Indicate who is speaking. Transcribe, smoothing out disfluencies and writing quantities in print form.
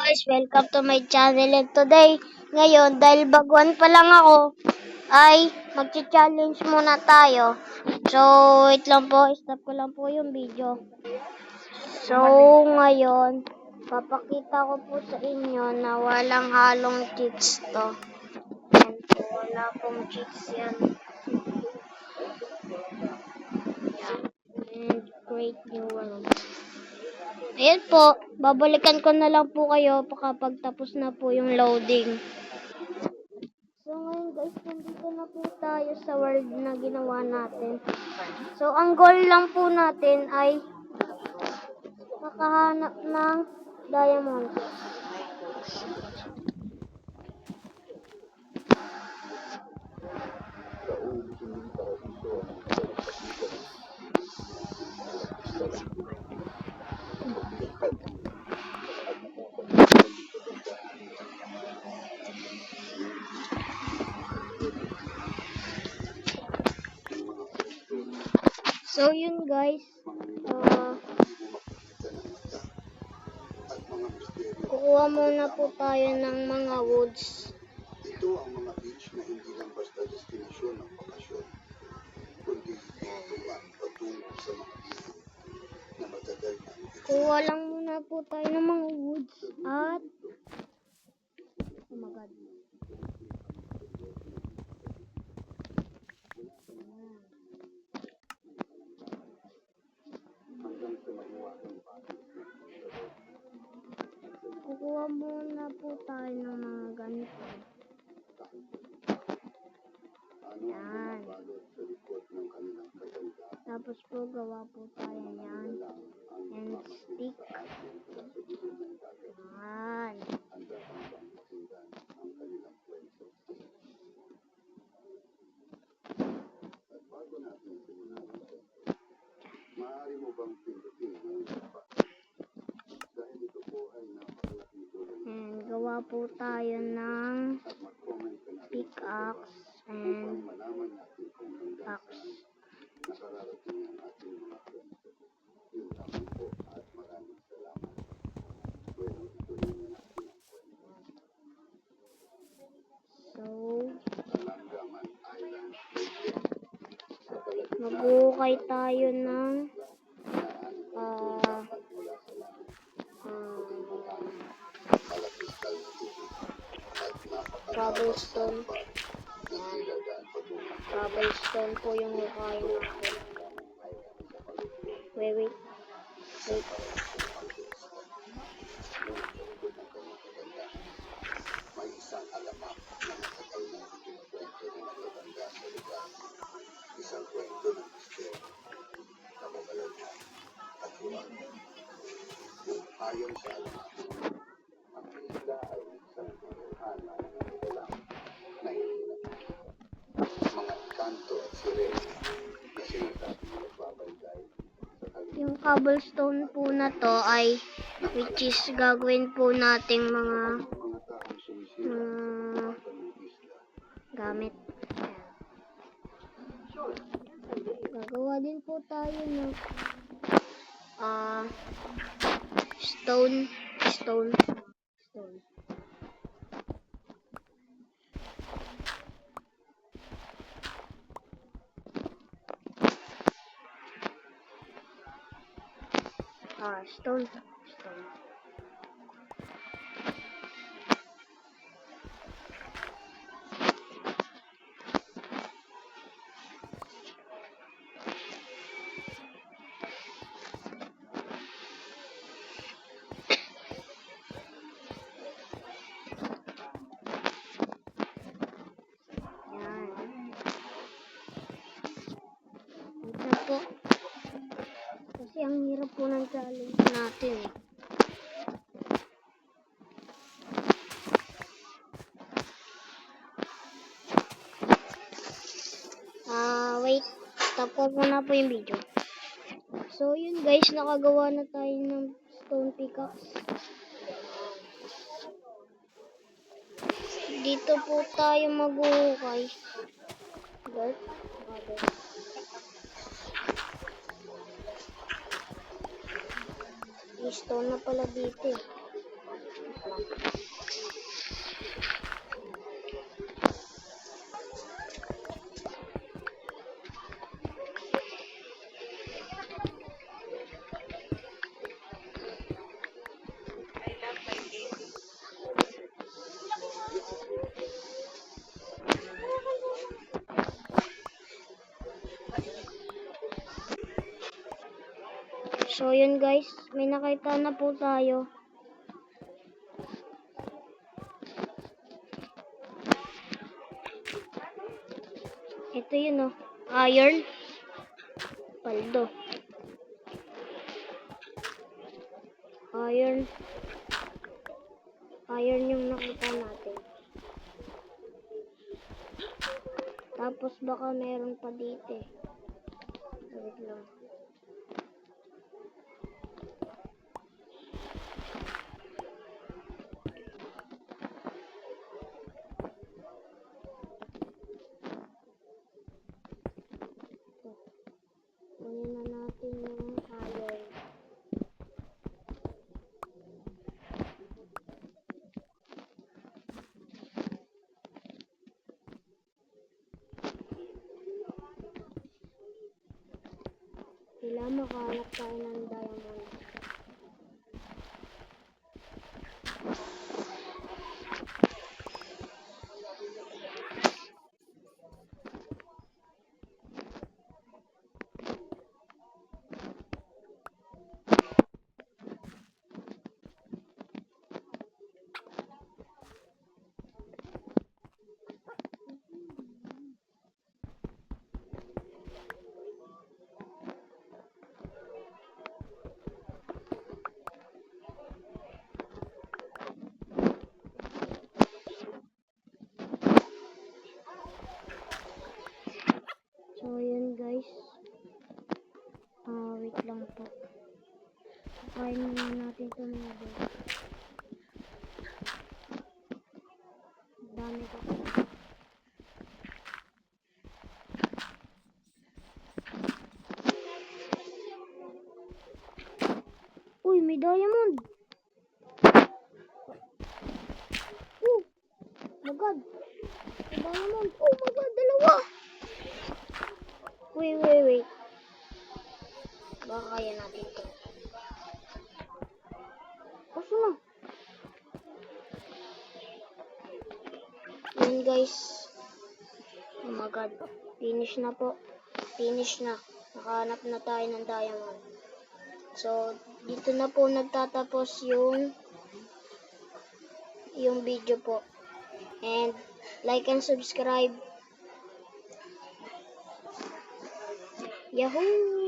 Speaker 1: guys, welcome to my channel and today, ngayon, dahil baguhan pa lang ako, ay magcha-challenge muna tayo. So, wait lang po, stop ko lang po yung video. So, ngayon, papakita ko po sa inyo na walang halong cheats to. Yan po, wala pong cheats yan. And create new world. Ayan po, babalikan ko na lang po kayo kapag tapos na po yung loading. So ngayon guys, nandito na po tayo sa world na ginawa natin. So ang goal lang po natin ay makahanap ng diamonds. So yun guys, kukuha muna po tayo ng mga woods.
Speaker 2: Ito ang mga beach na hindi lang basta destinasyon ng bakasyon, kundi tuntuan patungo sa mga isip na matagal na
Speaker 1: Kuha lang muna po tayo ng mga woods at oh my god. Kukuha muna po tayo ng mga ganito. Yan. Tapos po gawa po tayo yan. And stick. Yan.
Speaker 2: maaari mo bang pindutin ang iba? Dahil ito po ay napakalaking tulong
Speaker 1: And gawa po tayo ng
Speaker 2: at mag-comment ka na
Speaker 1: pickaxe and
Speaker 2: malaman natin kung hanggang
Speaker 1: axe.
Speaker 2: nakararating ang ating mga friends. Yun lamang po at maraming salamat. Bueno, ituloy na natin ang kwento.
Speaker 1: So,
Speaker 2: Langaman Island.
Speaker 1: magbuhukay tayo ng cobblestone. Yan. Cobblestone po yung hukayin natin. Wait.
Speaker 2: May isang alamat na matagal na ikinukwento ng matatanda sa lugar. Isang kwento ng misteryo, kababalaghan at huwag. Kung ayon sa alamat, ang isla ay isang turuhana ng nilalang na hihinap. Mga kanto at sirene na sinasabing nagbabaybay sa kalimutan.
Speaker 1: Yung cobblestone po na to ay which is gagawin po nating mga
Speaker 2: Mga taong sumisira sa ng isla.
Speaker 1: gamit. Gagawa din po tayo ng stone. Stone. Ito po. Kasi ang hirap po ng challenge natin eh. Wait. Stop ko muna po yung video. So, yun guys. Nakagawa na tayo ng stone pickaxe. Dito po tayo maghuhukay. Dirt. May stone na pala dito eh. So, yun guys. May nakita na po tayo. Ito yun oh. Iron. Paldo. Iron. Iron yung nakita natin. Tapos baka meron pa dito eh. Wait lang. Kunin na natin yung iron. Kailangan makahanap tayo ng diamond. So, yun guys. Wait lang po. Kain muna natin ito mga guys. Dami ko. Uy, may diamond. Oh my god. May diamond. Oh my god, dalawa. Wait. Baka kaya natin ito. Kaso na. Yun guys. Oh my god. Finish na po. Finish na. Nakahanap na tayo ng diamond. So, dito na po nagtatapos yung video po. And, like and subscribe. Yahoo!